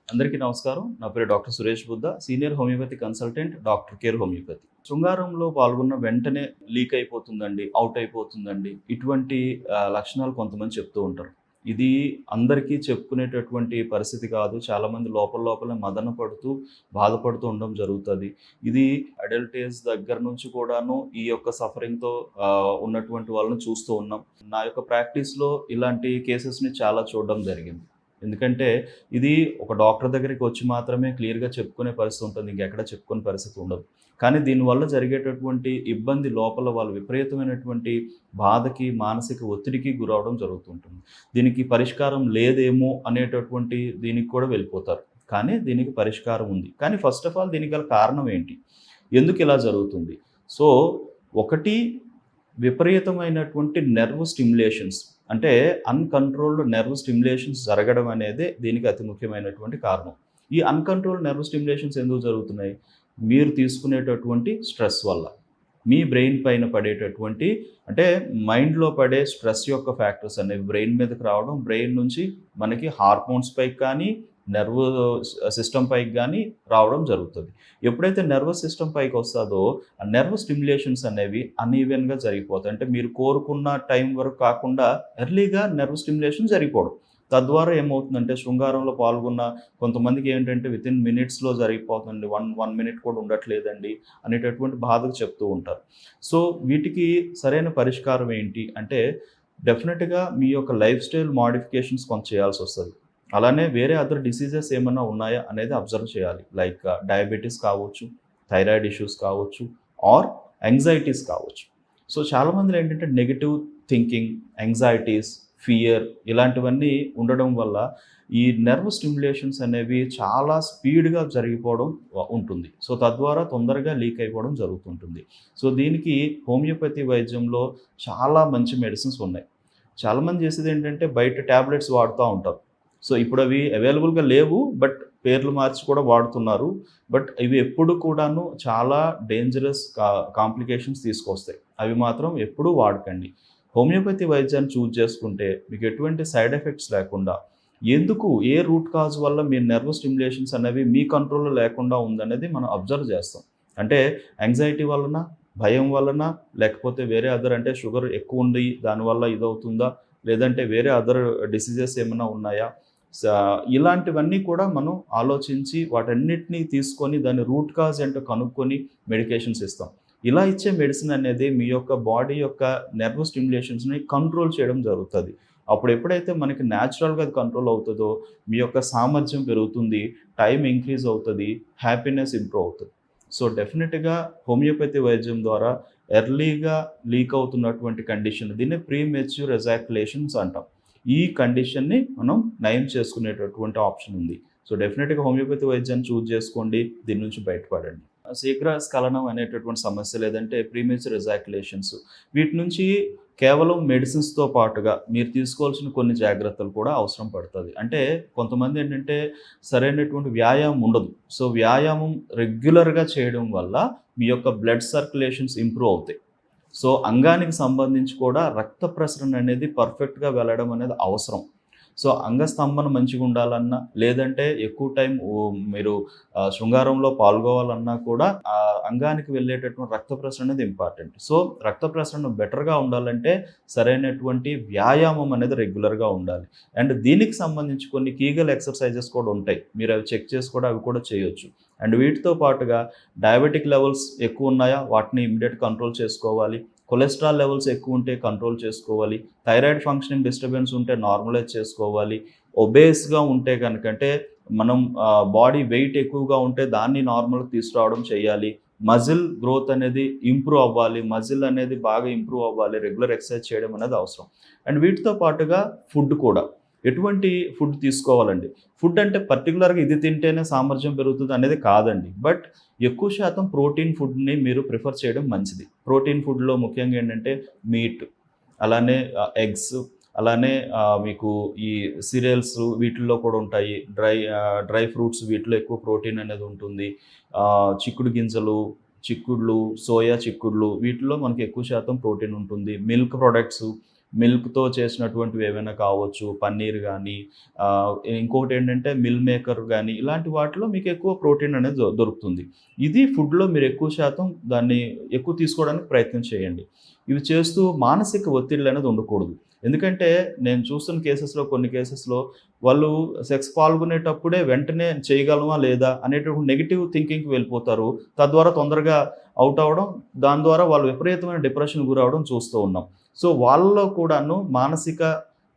అందరికీ నమస్కారం. నా పేరు doctor Suresh Buddha, senior homeopathy consultant, doctor care homeopathy. శృంగారంలో పాల్గొన్న వెంటనే లీక్ అయిపోతుందండి, అవుట్ అయిపోతుందండి. ఇటువంటి లక్షణాలు కొంతమంది చెప్తూ ఉంటారు. ఇది అందరికీ చెప్పుకునేటటువంటి పరిస్థితి కాదు. చాలామంది లోపల లోపలే మదన పడుతూ, బాధపడుతూ ఉండడం జరుగుతది. ఇది అడల్ట్ ఏజ్ దగ్గర నుంచి కూడాను ఈ యొక్క సఫరింగ్‌తో ఉన్నటువంటి వాళ్ళని చూస్తూ ఉన్నాం. నా యొక్క ప్రాక్టీస్‌లో ఇలాంటి కేసెస్‌ని చాలా చూడడం జరిగింది. ఎందుకంటే ఇది ఒక డాక్టర్ దగ్గరికి వచ్చి మాత్రమే క్లియర్‌గా చెప్పుకునే పరిస్థితి ఉంటుంది. ఇంకెక్కడ చెప్పుకునే పరిస్థితి ఉండదు. కానీ దీనివల్ల జరిగేటటువంటి ఇబ్బంది లోపల వాళ్ళు విపరీతమైనటువంటి బాధకి, మానసిక ఒత్తిడికి గురవ్వడం జరుగుతుంటుంది. దీనికి పరిష్కారం లేదేమో అనేటటువంటి దీనికి కూడా వెళ్ళిపోతారు. కానీ దీనికి పరిష్కారం ఉంది. కానీ ఫస్ట్ ఆఫ్ ఆల్ దీనికి గల కారణం ఏంటి? ఎందుకు ఇలా జరుగుతుంది? సో, ఒకటి విపరీతమైనటువంటి నెర్వ్ స్టిమ్యులేషన్స్. అంటే అన్‌కంట్రోల్డ్ నెర్వ్ స్టిమ్యులేషన్స్ జరగడం అనేదే దీనికి అతి ముఖ్యమైనటువంటి కారణం. ఈ అన్‌కంట్రోల్డ్ నెర్వ్ స్టిమ్యులేషన్స్ ఎందుకు జరుగుతున్నాయి? మీరు తీసుకునేటటువంటి స్ట్రెస్ వల్ల. మీ బ్రెయిన్ పైన పడేటటువంటి అంటే మైండ్‌లో పడే స్ట్రెస్ యొక్క ఫ్యాక్టర్స్ అనేవి బ్రెయిన్ మీదకి రావడం, బ్రెయిన్ నుంచి మనకి హార్మోన్స్ పైకి కానీ, నెర్వ్ సిస్టమ్ పైకి గానీ రావడం జరుగుతది. ఎప్పుడైతే నర్వస్ సిస్టమ్ పైకొస్తాదో, ఆ నెర్వ్ స్టిమ్యులేషన్స్ అనేవి అన్‌ఈవెన్‌గా జరిగిపోతాయి. అంటే మీరు కోరుకున్న టైం వరకు కాకుండా ఎర్లీగా నెర్వ్ స్టిమ్యులేషన్ జరిగిపోవడం. తద్వారా ఏమవుతుందంటే శృంగారంలో పాల్గొన్న కొంతమందికి ఏంటంటే వితిన్ మినిట్స్‌లో జరిగిపోతుంది. 1 మినిట్ కూడా ఉండట్లేదండి అనేటటువంటి బాధకు చెప్తూ ఉంటారు. సో, వీటికి సరైన పరిష్కారం ఏంటి అంటే డెఫినిట్‌గా మీ యొక్క లైఫ్ స్టైల్ మోడిఫికేషన్స్ కొంత చేయాల్సొస్తది. అలానే వేరే అదర్ డిసీజెస్ ఏమన్నా ఉన్నాయా అనేది అబ్జర్వ్ చేయాలి. లైక్ డయాబెటిస్ కావచ్చు, థైరాయిడ్ ఇష్యూస్ కావచ్చు, ఆర్ యాంగ్జైటీస్ కావచ్చు. సో, చాలామందిలో ఏంటంటే నెగెటివ్ థింకింగ్, యాంగ్జైటీస్, ఫియర్ ఇలాంటివన్నీ ఉండడం వల్ల ఈ నెర్వ్ స్టిమ్యులేషన్స్ అనేవి చాలా స్పీడ్‌గా జరిగిపోవడం ఉంటుంది. సో, తద్వారా తొందరగా లీక్ అయిపోవడం జరుగుతుంటుంది. సో, దీనికి హోమియోపతి వైద్యంలో చాలా మంచి మెడిసిన్స్ ఉన్నాయి. చాలామంది చేసేదేంటంటే బయట టాబ్లెట్స్ వాడుతా ఉంటారు. సో, ఇప్పుడవి అవైలబుల్‌గా లేవు. బట్ పేర్లు మార్చి కూడా వాడుతున్నారు. బట్ ఇవి ఎప్పుడు కూడాను చాలా డేంజరస్ కాంప్లికేషన్స్ తీసుకొస్తాయి. అవి మాత్రం ఎప్పుడూ వాడకండి. హోమియోపతి వైద్యాన్ని చూజ్ చేసుకుంటే మీకు ఎటువంటి సైడ్ ఎఫెక్ట్స్ లేకుండా, ఎందుకు ఏ రూట్ కాజ్ వల్ల మీ నెర్వ్ స్టిమ్యులేషన్స్ అనేవి మీ కంట్రోల్‌లో లేకుండా ఉందనేది మనం అబ్జర్వ్ చేస్తాం. అంటే యాంగ్జైటీ వలన, భయం వలన, లేకపోతే వేరే అదర్ అంటే షుగర్ ఎక్కువుండి దానివల్ల ఇదవుతుందా? లేదంటే వేరే అదర్ డిసీజెస్ ఏమన్నా ఉన్నాయా? సా ఇలాంటివన్నీ కూడా మనం ఆలోచించి వాటన్నిటిని తీసుకొని దాని రూట్ కాజ్ ఏంటో కనుక్కొని మెడికేషన్స్ ఇస్తాం. ఇలా ఇచ్చే మెడిసిన్ అనేది మీ యొక్క బాడీ యొక్క నెర్వ్ స్టిమ్యులేషన్స్‌ని కంట్రోల్ చేయడం జరుగుతది. అప్పుడు ఎప్పుడైతే మనకి న్యాచురల్‌గా అది కంట్రోల్ అవుతదో, మీ యొక్క సామర్థ్యం పెరుగుతుంది, టైమ్ ఇంక్రీజ్ అవుతది, హ్యాపీనెస్ ఇంప్రూవ్ అవుతది. సో, డెఫినిట్‌గా హోమియోపతి వైద్యం ద్వారా ఎర్లీగా లీక్ అవుతున్నటువంటి కండిషన్ దీన్నే ప్రీమెచ్యూర్ ఎజాక్యులేషన్స్ అంటాం. ఈ కండిషన్‌ని మనం నయం చేసుకునేటటువంటి ఆప్షన్ ఉంది. సో, డెఫినిట్‌గా హోమియోపతి వైద్యాన్ని చూజ్ చేసుకోండి. దీని నుంచి బయటపడండి. శీఘ్ర స్ఖలనం అనేటటువంటి సమస్య లేదంటే ప్రీమెచ్యూర్ ఎజాక్యులేషన్స్ వీటి నుంచి కేవలం మెడిసిన్స్‌తో పాటుగా మీరు తీసుకోవాల్సిన కొన్ని జాగ్రత్తలు కూడా అవసరం పడతది. అంటే కొంతమంది ఏంటంటే సరైనటువంటి వ్యాయామం ఉండదు. సో, వ్యాయామం రెగ్యులర్‌గా చేయడం వల్ల మీ యొక్క బ్లడ్ సర్క్యులేషన్స్ ఇంప్రూవ్ అవుతాయి. సో, అంగానికి సంబంధించి కూడా రక్త ప్రసరణ అనేది పర్ఫెక్ట్‌గా వెళ్ళడం అనేది అవసరం. సో, అంగస్తంభన మంచిగుండాలన్నా, లేదంటే ఎక్కువ టైం మీరు శృంగారంలో పాల్గొవాలన్నా కూడా అంగానికి వెళ్ళేటటువంటి రక్త ప్రసరణ అనేది ఇంపార్టెంట్. సో, రక్త ప్రసరణ బెటర్‌గా ఉండాలంటే సరైనటువంటి వ్యాయామం అనేది రెగ్యులర్‌గా ఉండాలి. అండ్ దీనికి సంబంధించి కొన్ని కీగల్ ఎక్సర్‌సైజెస్ కూడా ఉంటాయి. మీరు అవి చెక్ చేసి కూడా అవి కూడా చేయొచ్చు. అండ్ వీటితో పాటుగా డయాబెటిక్ లెవెల్స్ ఎక్కువున్నాయా? వాటిని ఇమ్మీడియేట్ కంట్రోల్ చేసుకోవాలి. కొలెస్ట్రాల్ లెవెల్స్ ఎక్కువుంటే కంట్రోల్ చేసుకోవాలి. థైరాయిడ్ ఫంక్షనింగ్ డిస్టర్బెన్స్ ఉంటే నార్మలైజ్ చేసుకోవాలి. ఒబేస్‌గా ఉంటే గనక అంటే మనం బాడీ వెయిట్ ఎక్కువగా ఉంటే దాన్ని నార్మల్‌కి తీసుకురావడం చేయాలి. మజిల్ గ్రోత్ అనేది ఇంప్రూవ్ అవ్వాలి. మజిల్ అనేది బాగా ఇంప్రూవ్ అవ్వాలి. రెగ్యులర్ ఎక్సర్సైజ్ చేయడం అనేది అవసరం. అండ్ వీటితో పాటుగా ఫుడ్ కూడా. ఎటువంటి ఫుడ్ తీసుకోవాలండి? ఫుడ్ అంటే పర్టిక్యులర్‌గా ఇది తింటేనే సామర్థ్యం పెరుగుతది అనేది కాదండి. బట్ ఎక్కువ శాతం ప్రోటీన్ ఫుడ్‌ని మీరు ప్రిఫర్ చేయడం మంచిది. ప్రోటీన్ ఫుడ్‌లో ముఖ్యంగా ఏంటంటే మీట్, అలానే ఎగ్స్, అలానే మీకు ఈ సీరియల్స్ వీటిల్లో కూడా ఉంటాయి. డ్రై ఫ్రూట్స్ వీటిలో ఎక్కువ ప్రోటీన్ అనేది ఉంటుంది. చిక్కుడు గింజలు, చిక్కుడులు, సోయా చిక్కుడులు వీటిలో మనకి ఎక్కువ శాతం ప్రోటీన్ ఉంటుంది. మిల్క్ ప్రొడక్ట్స్ మిల్క్‌తో చేసినటువంటివి ఏవైనా కావచ్చు, పన్నీర్ గానీ, ఇంకొకటేంటంటే మిల్ మేకర్ గానీ, ఇలాంటి వాటిలో మీకు ఎక్కువ ప్రోటీన్ అనేది దొరుకుతుంది. ఇది ఫుడ్‌లో మీరు ఎక్కువ శాతం దాన్ని ఎక్కువ తీసుకోవడానికి ప్రయత్నం చేయండి. ఇవి చేస్తూ మానసిక ఒత్తిళ్ళనేది ఉండకూడదు. ఎందుకంటే నేను చూస్తున్న కేసెస్‌లో కొన్ని కేసెస్‌లో వాళ్ళు సెక్స్ పాల్గొనేటప్పుడే వెంటనే చేయగలమా లేదా అనేటువంటి నెగెటివ్ థింకింగ్‌కి వెళ్ళిపోతారు. తద్వారా తొందరగా ఔట్ అవ్వడం, దాని ద్వారా వాళ్ళు విపరీతమైన డిప్రెషన్‌కి గురవ్వడం చూస్తూ ఉన్నాం. సో, వాళ్ళలో కూడాను మానసిక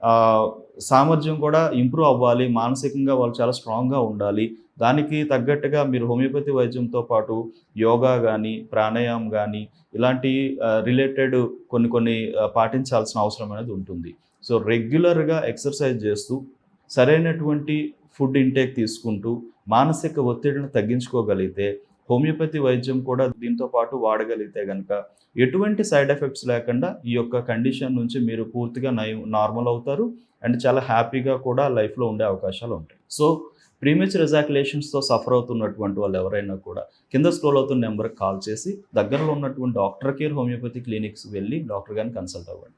ఆహ్, సామర్థ్యం కూడా ఇంప్రూవ్ అవ్వాలి. మానసికంగా వాళ్ళు చాలా స్ట్రాంగ్‌గా ఉండాలి. దానికి తగ్గట్టుగా మీరు హోమియోపతి వైద్యంతో పాటు యోగా గానీ, ప్రాణాయామం గానీ ఇలాంటి రిలేటెడ్ కొన్ని కొన్ని పాటించాల్సిన అవసరం అనేది ఉంటుంది. సో, రెగ్యులర్‌గా ఎక్సర్సైజ్ చేస్తూ, సరైనటువంటి ఫుడ్ ఇంటేక్ తీసుకుంటూ, మానసిక ఒత్తిడిని తగ్గించుకోగలిగితే, హోమియోపతి వైద్యం కూడా దీంతో పాటు వాడగలిగితే గనక, ఎటువంటి సైడ్ ఎఫెక్ట్స్ లేకుండా ఈ యొక్క కండిషన్ నుంచి మీరు పూర్తిగా నార్మల్ అవుతారు. అండ్ చాలా హ్యాపీగా కూడా లైఫ్‌లో ఉండే అవకాశాలుంటాయి. సో, ప్రీమెచ్యూర్ ఎజాక్యులేషన్స్‌తో సఫర్ అవుతున్నటువంటి వాళ్ళు ఎవరైనా కూడా కింద స్క్రోల్ అవుతున్న నెంబర్‌కి కాల్ చేసి దగ్గరలో ఉన్నటువంటి డాక్టర్ కేర్ హోమియోపతి క్లినిక్స్ వెళ్ళి డాక్టర్ గారిని కన్సల్ట్ అవ్వండి.